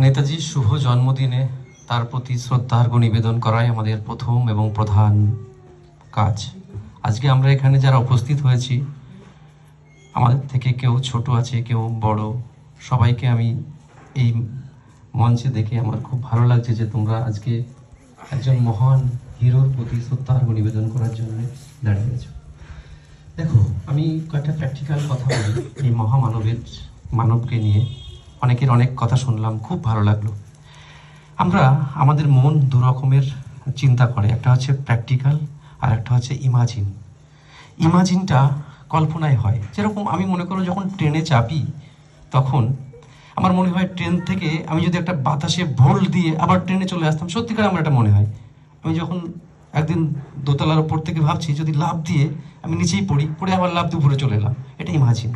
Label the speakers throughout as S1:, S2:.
S1: নেতাজির শুভ জন্মদিনে তার প্রতি শ্রদ্ধার্ঘ্য নিবেদন করাই আমাদের প্রথম এবং প্রধান কাজ। আজকে আমরা এখানে যারা উপস্থিত হয়েছি, আমাদের থেকে কেউ ছোট আছে, কেউ বড়, সবাইকে আমি এই মঞ্চে দেখে আমার খুব ভালো লাগছে যে তোমরা আজকে একজন মহান হিরোর প্রতি শ্রদ্ধার্ঘ্য নিবেদন করার জন্য দাঁড়িয়েছো। দেখো, আমি কয়েকটা প্র্যাকটিক্যাল কথা বলি এই মানবকে নিয়ে। অনেকের অনেক কথা শুনলাম, খুব ভালো লাগলো। আমাদের মন দু রকমের চিন্তা করে, একটা হচ্ছে প্র্যাকটিক্যাল আর একটা হচ্ছে ইমাজিনটা কল্পনায় হয়। যেরকম আমি মনে করো যখন ট্রেনে চাপি, তখন আমার মনে হয় ট্রেন থেকে আমি যদি একটা বাতাসে ভোল্ট দিয়ে আবার ট্রেনে চলে আসতাম, সত্যিকার আমার এটা মনে হয়। আমি যখন একদিন দোতলার উপর থেকে ভাবছি যদি লাফ দিয়ে আমি নিচেই পড়ে আবার লাফ দিয়ে উপরে চলে এলাম, এটা ইমাজিন।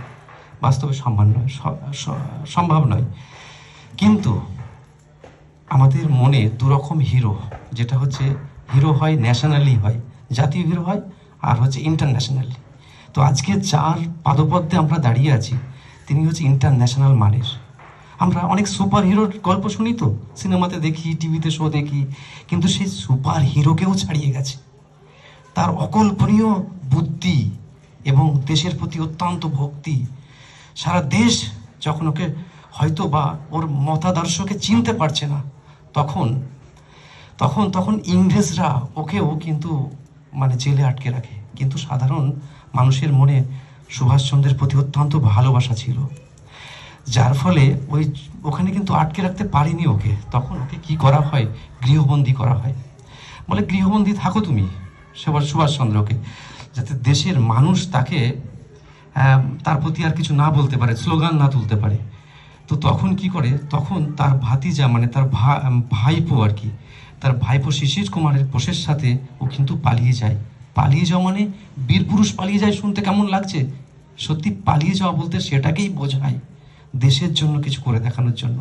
S1: বাস্তবে সম্ভব নয়। কিন্তু আমাদের মনে দুরকম হিরো, যেটা হচ্ছে হিরো হয় ন্যাশনালি, হয় জাতীয় হিরো হয়, আর হচ্ছে ইন্টারন্যাশনালি। তো আজকে যার পাদপদ্মে আমরা দাঁড়িয়ে আছি, তিনি হচ্ছে ইন্টারন্যাশনাল মানের। আমরা অনেক সুপার হিরোর গল্প শুনি, তো সিনেমাতে দেখি, টিভিতে শো দেখি, কিন্তু সেই সুপার হিরোকেও ছাড়িয়ে গেছে। তার অকল্পনীয় বুদ্ধি এবং দেশের প্রতি অত্যন্ত ভক্তি। সারা দেশ যখন ওকে হয়তো বা ওর মতাদর্শকে চিনতে পারছে না, তখন ইংরেজরা ওকেও কিন্তু জেলে আটকে রাখে। কিন্তু সাধারণ মানুষের মনে সুভাষচন্দ্রের প্রতি অত্যন্ত ভালোবাসা ছিল, যার ফলে ওখানে কিন্তু আটকে রাখতে পারিনি ওকে। তখন ওকে কি করা হয়, গৃহবন্দী করা হয়। বলে গৃহবন্দী থাকো তুমি সুভাষচন্দ্রকে, যাতে দেশের মানুষ তার প্রতি আর কিছু না বলতে পারে, স্লোগান না তুলতে পারে। তো তখন কি করে, তখন তার ভাতিজা তার ভাইপো আর কি, তার ভাইপো শিশির কুমারের বোসের সাথে ও কিন্তু পালিয়ে যায়। পালিয়ে যাওয়া বীর পুরুষ পালিয়ে যায়, শুনতে কেমন লাগছে? সত্যি পালিয়ে যাওয়া বলতে সেটাকেই বোঝায়, দেশের জন্য কিছু করে দেখানোর জন্য।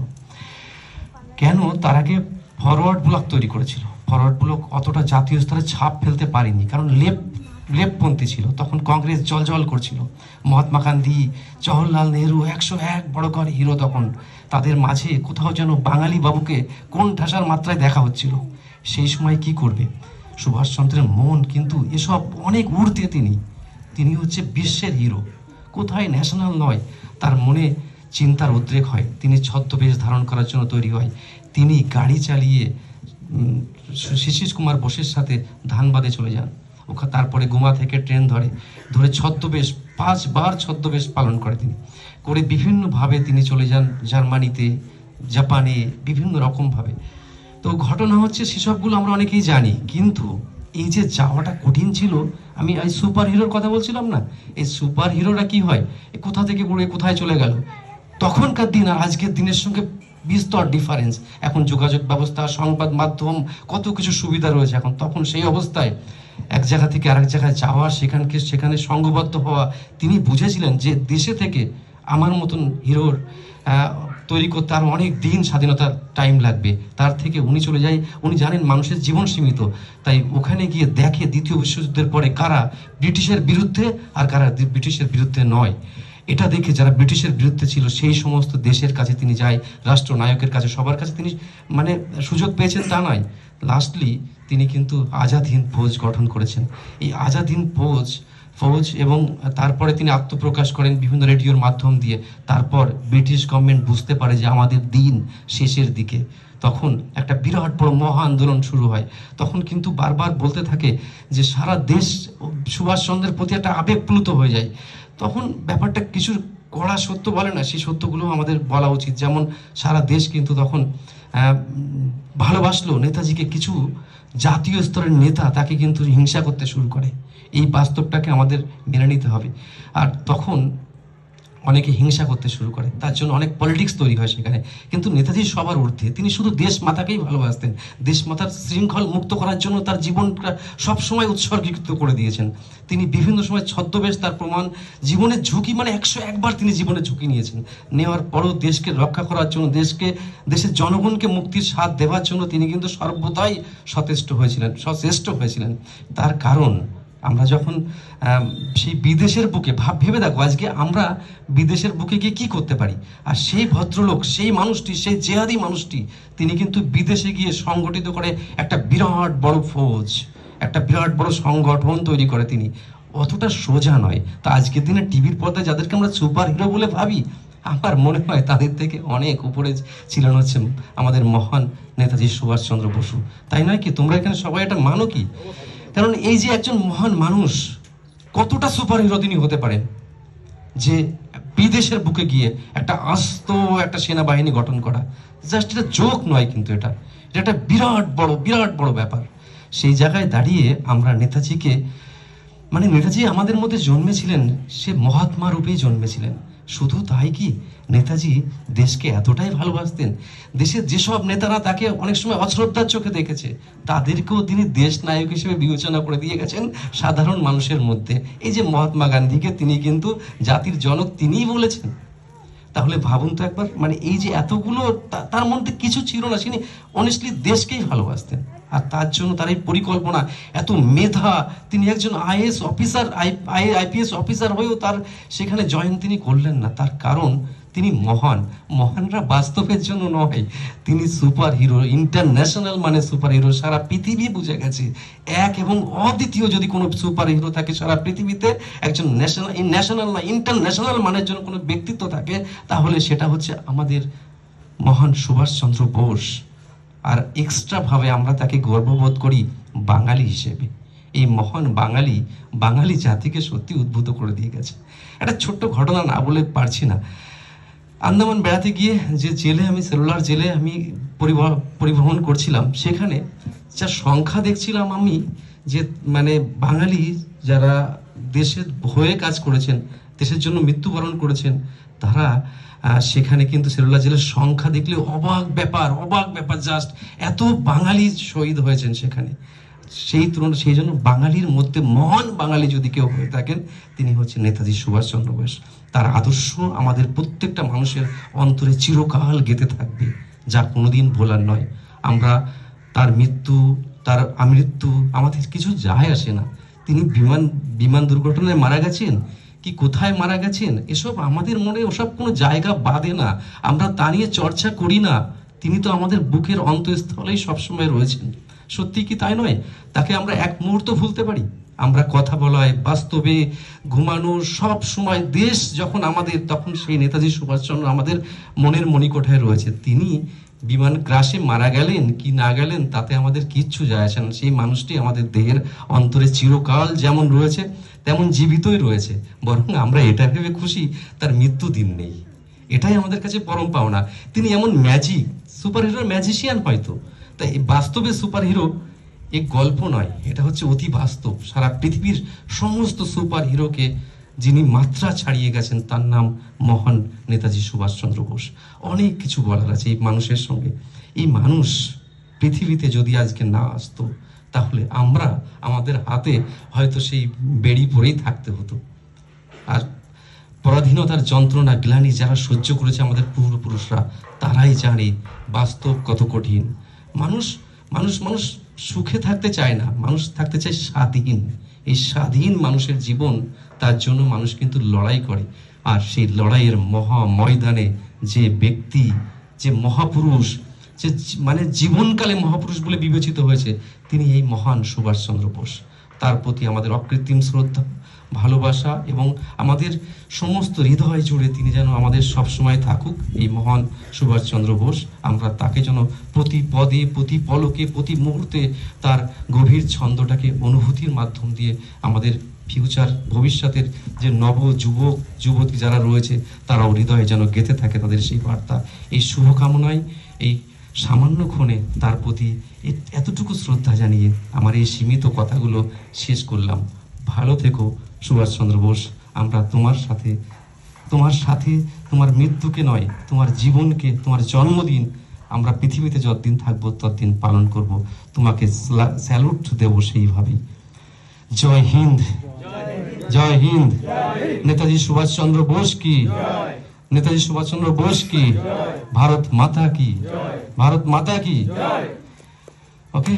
S1: কেন? তার আগে ফরওয়ার্ড ব্লক তৈরি করেছিল। ফরওয়ার্ড ব্লক অতটা জাতীয় স্তরে ছাপ ফেলতে পারেনি, কারণ লেফটপন্থী ছিল। তখন কংগ্রেস জল করছিল। মহাত্মা গান্ধী, জওহরলাল নেহরু 101 বড় করে হিরো। তখন তাদের মাঝে কোথাও যেন বাঙালি বাবুকে কোন ঠাসার মাত্রায় দেখা হচ্ছিল। সেই সময় কি করবে? সুভাষচন্দ্রের মন কিন্তু এসব অনেক ঊর্ধ্বে। তিনি হচ্ছে বিশ্বের হিরো, কোথায় ন্যাশনাল নয়। তার মনে চিন্তার উদ্রেক হয়, তিনি ছদ্মবেশ ধারণ করার জন্য তৈরি হয়। তিনি গাড়ি চালিয়ে শিশির কুমার বোসের সাথে ধানবাদে চলে যান। তারপরে গোমা থেকে ট্রেন ধরে ছদ্মবেশ 5 বার ছদ্মবেশ পালন করে তিনি, করে বিভিন্নভাবে তিনি চলে যান জার্মানিতে, জাপানে, বিভিন্ন রকমভাবে। তো ঘটনা হচ্ছে সেসবগুলো আমরা অনেকেই জানি, কিন্তু এই যে যাওয়াটা কঠিন ছিল। আমি এই সুপার হিরোর কথা বলছিলাম না, এই সুপার হিরোরা কি হয়, কোথা থেকে উড়ে কোথায় চলে গেল। তখনকার দিন আর আজকের দিনের সঙ্গে বিস্তর ডিফারেন্স। এখন যোগাযোগ ব্যবস্থা, সংবাদ মাধ্যম, কত কিছু সুবিধা রয়েছে এখন। তখন সেই অবস্থায় এক জায়গা থেকে আরেক জায়গায় যাওয়া, সেখানে সংঘবদ্ধ হওয়া, তিনি বুঝেছিলেন যে দেশে থেকে আমার মতন হিরোর তৈরি করতে আরো অনেক দিন স্বাধীনতার টাইম লাগবে। তার থেকে উনি চলে যায়। উনি জানেন মানুষের জীবন সীমিত, তাই ওখানে গিয়ে দেখে দ্বিতীয় বিশ্বযুদ্ধের পরে কারা ব্রিটিশের বিরুদ্ধে আর কারা ব্রিটিশের বিরুদ্ধে নয়। এটা দেখে যারা ব্রিটিশের বিরুদ্ধে ছিল সেই সমস্ত দেশের কাছে তিনি যায়, রাষ্ট্রনায়কের কাছে, সবার কাছে তিনি সুযোগ পেয়েছেন তা নয়। লাস্টলি তিনি কিন্তু আজাদ হিন্দ ফৌজ গঠন করেছেন। এই আজাদ হিন্দ ফৌজ এবং তারপরে তিনি আত্মপ্রকাশ করেন বিভিন্ন রেডিওর মাধ্যম দিয়ে। তারপর ব্রিটিশ গভর্নমেন্ট বুঝতে পারে যে আমাদের দিন শেষের দিকে। তখন একটা বিরাট বড় মহা আন্দোলন শুরু হয়। তখন কিন্তু বারবার বলতে থাকে যে সারা দেশ সুভাষচন্দ্রের প্রতি একটা আবেগপ্লুত হয়ে যায়। তখন ব্যাপারটা কিছু কড়া সত্য বলে না, সেই সত্যগুলো আমাদের বলা উচিত। যেমন সারা দেশ কিন্তু তখন ভালোবাসলো নেতাজিকে, কিছু জাতীয় স্তরের নেতা তাকে কিন্তু হিংসা করতে শুরু করে। এই বাস্তবটাকে আমাদের মেনে নিতে হবে। আর তখন অনেকে হিংসা করতে শুরু করে, তার জন্য অনেক পলিটিক্স তৈরি হয় সেখানে। কিন্তু নেতাজি সবার ঊর্ধ্বে, তিনি শুধু দেশ মাতাকেই ভালোবাসতেন। দেশ মাতার শৃঙ্খল মুক্ত করার জন্য তার জীবনটা সবসময় উৎসর্গিত করে দিয়েছেন। তিনি বিভিন্ন সময় ছদ্মবেশ তার প্রমাণ। জীবনের ঝুঁকি 101 বার তিনি জীবনের ঝুঁকি নিয়েছেন। নেওয়ার পরও দেশকে রক্ষা করার জন্য, দেশের জনগণকে মুক্তির স্বাদ দেওয়ার জন্য তিনি কিন্তু সর্বদাই সচেষ্ট হয়েছিলেন। তার কারণ আমরা যখন সেই বিদেশের বুকে ভেবে দেখো আজকে আমরা বিদেশের বুকে গিয়ে কি করতে পারি, আর সেই ভদ্রলোক, সেই মানুষটি, সেই জেহাদি মানুষটি, তিনি কিন্তু বিদেশে গিয়ে সংগঠিত করে একটা বিরাট বড় ফৌজ, একটা বিরাট বড় সংগঠন তৈরি করে। তিনি অতটা সোজা নয়। তা আজকের দিনে টিভির পর্দায় যাদেরকে আমরা সুপার হিরো বলে ভাবি, আমার মনে হয় তাদের থেকে অনেক উপরে ছিলেন হচ্ছে আমাদের মহান নেতাজি সুভাষচন্দ্র বসু। তাই নয় কি? তোমরা এখানে সবাই এটা মানো কি? কারণ এই যে একজন মহান মানুষ, কতটা সুপার হিরো তিনি হতে পারেন যে বিদেশের বুকে গিয়ে একটা আস্ত একটা সেনাবাহিনী গঠন করা। জাস্ট এটা জোক নয়, কিন্তু এটা একটা বিরাট বড় ব্যাপার। সেই জায়গায় দাঁড়িয়ে আমরা নেতাজিকে, মানে নেতাজি আমাদের মধ্যে জন্মেছিলেন, সে মহাত্মা রূপেই জন্মেছিলেন। শুধু তাই কি, নেতাজি দেশকে এতটাই ভালোবাসতেন, দেশের যেসব নেতারা তাকে অনেক সময় অশ্রদ্ধার চোখে দেখেছে, তাদেরকেও তিনি দেশ নায়ক হিসেবে বিবেচনা করে দিয়ে গেছেন সাধারণ মানুষের মধ্যে। এই যে মহাত্মা গান্ধীকে তিনি কিন্তু জাতির জনক তিনিই বলেছেন। তাহলে ভাবুন তো একবার, মানে এই যে এতগুলো, তার মধ্যে কিছু ছিল না, তিনি অনেস্টলি দেশকেই ভালোবাসতেন। আর তার জন্য তার এই পরিকল্পনা, এত মেধা, তিনি একজন আইএএস অফিসার, আইপিএস অফিসার হয়েও তার সেখানে জয়েন তিনি করলেন না। তার কারণ তিনি মহানরা বাস্তবের জন্য নয়, তিনি সুপার হিরো, ইন্টারন্যাশনাল মানে সুপার হিরো। সারা পৃথিবী বুঝে গেছে এক এবং অদ্বিতীয় যদি কোনো সুপার হিরো থাকে সারা পৃথিবীতে, একজন ন্যাশনাল না ইন্টারন্যাশনাল মানের জন্য কোনো ব্যক্তিত্ব থাকে, তাহলে সেটা হচ্ছে আমাদের মহান সুভাষচন্দ্র বোস। আর এক্সট্রা ভাবে আমরা তাকে গর্ববোধ করি বাঙালি হিসেবে। এই মহান বাঙালি জাতিকে সত্যি উদ্ভূত করে দিয়ে গেছে। একটা ছোট্ট ঘটনা না বলে পারছি না। আন্দামান বেড়াতে গিয়ে যে জেলে, আমি সেলুলার জেলে আমি পরিবহন করছিলাম, সেখানে যা সংখ্যা দেখছিলাম আমি, যে মানে বাঙালি যারা দেশের হয়ে কাজ করেছেন, দেশের জন্য মৃত্যুবরণ করেছেন, তারা সেখানে কিন্তু সেলুলার জেলের সংখ্যা দেখলে অবাক ব্যাপার। জাস্ট এত বাঙালি শহীদ হয়েছেন সেখানে। সেই জন্য বাঙালির মধ্যে মহান বাঙালি যদি কেউ হয়ে থাকেন, তিনি হচ্ছেন নেতাজি সুভাষচন্দ্র বোস। তার আদর্শ আমাদের প্রত্যেকটা মানুষের অন্তরে চিরকাল গেঁথে থাকবে, যা কোনোদিন ভোলার নয়। আমরা তার মৃত্যু, তার আমৃত্যু আমাদের কিছু যায় আসে না। তিনি বিমান দুর্ঘটনায় মারা গেছেন কি কোথায় মারা গেছেন, এসব আমাদের মনে ওসব কোনো জায়গা বাঁধে না, আমরা তা নিয়ে চর্চা করি না। তিনি তো আমাদের বুকের অন্তঃস্থলেই সবসময় রয়েছেন। সত্যি কি তাই নয়? তাকে আমরা এক মুহূর্ত ভুলতে পারি? আমরা কথা বলায়, বাস্তবে, ঘুমানো, সব সময় দেশ যখন আমাদের, তখন সেই নেতাজি সুভাষচন্দ্র আমাদের মনের মণিকোঠায় রয়েছে। তিনি বিমান ক্রাশে মারা গেলেন কি না গেলেন তাতে আমাদের কিচ্ছু যায় আসে না। সেই মানুষটি আমাদের দেহের অন্তরে চিরকাল যেমন রয়েছে তেমন জীবিতই রয়েছে। বরং আমরা এটা ভেবে খুশি তার মৃত্যু দিন নেই, এটাই আমাদের কাছে পরম পাওনা। তিনি এমন ম্যাজিক, সুপার হিরোর ম্যাজিশিয়ান হয়তো। তাই বাস্তবে সুপার হিরো এক গল্প নয়, এটা হচ্ছে অতি বাস্তব। সারা পৃথিবীর সমস্ত সুপার হিরোকে যিনি মাত্রা ছাড়িয়ে গেছেন, তার নাম মহান নেতাজি সুভাষচন্দ্র বোস। অনেক কিছু বলার আছে এই মানুষের সঙ্গে। এই মানুষ পৃথিবীতে যদি আজকে না আসতো, তাহলে আমরা, আমাদের হাতে হয়তো সেই বেড়ি পরেই থাকতে হতো। আর পরাধীনতার যন্ত্রণা, গ্লানি যারা সহ্য করেছে আমাদের পূর্বপুরুষরা, তারাই জানে বাস্তব কত কঠিন। মানুষ সুখে থাকতে চায় না, মানুষ থাকতে চায় স্বাধীন। এই স্বাধীন মানুষের জীবন, তার জন্য মানুষ কিন্তু লড়াই করে। আর সেই লড়াইয়ের ময়দানে যে ব্যক্তি, যে মহাপুরুষ, যে মানে জীবনকালে মহাপুরুষ বলে বিবেচিত হয়েছে, তিনি এই মহান সুভাষচন্দ্র বোস। তার প্রতি আমাদের অকৃত্রিম শ্রদ্ধা, ভালোবাসা এবং আমাদের সমস্ত হৃদয় জুড়ে তিনি যেন আমাদের সবসময় থাকুক, এই মহান সুভাষচন্দ্র বোস। আমরা তাকে যেন প্রতি পদে, প্রতি পলকে, প্রতি মুহূর্তে তার গভীর ছন্দটাকে অনুভূতির মাধ্যম দিয়ে আমাদের ফিউচার, ভবিষ্যতের যে যুবতী যারা রয়েছে, তারাও হৃদয়ে যেন গেঁথে থাকে তাদের সেই বার্তা। এই শুভকামনায় এই সামান্যক্ষণে তার প্রতি এতটুকু শ্রদ্ধা জানিয়ে আমার এই সীমিত কথাগুলো শেষ করলাম। ভালো থেকো সুভাষচন্দ্র বোস। আমরা তোমার সাথে তোমার মৃত্যুকে নয়, তোমার জীবনকে, তোমার জন্মদিন আমরা পৃথিবীতে যতদিন থাকবো ততদিন পালন করব। তোমাকে স্যালুট দেব সেইভাবেই। জয় হিন্দ, জয় হিন্দ। নেতাজি সুভাষচন্দ্র বোস কি, নেতাজি সুভাষচন্দ্র বোস কি, ভারত মাতা কি, ভারত মাতা কি। ওকে।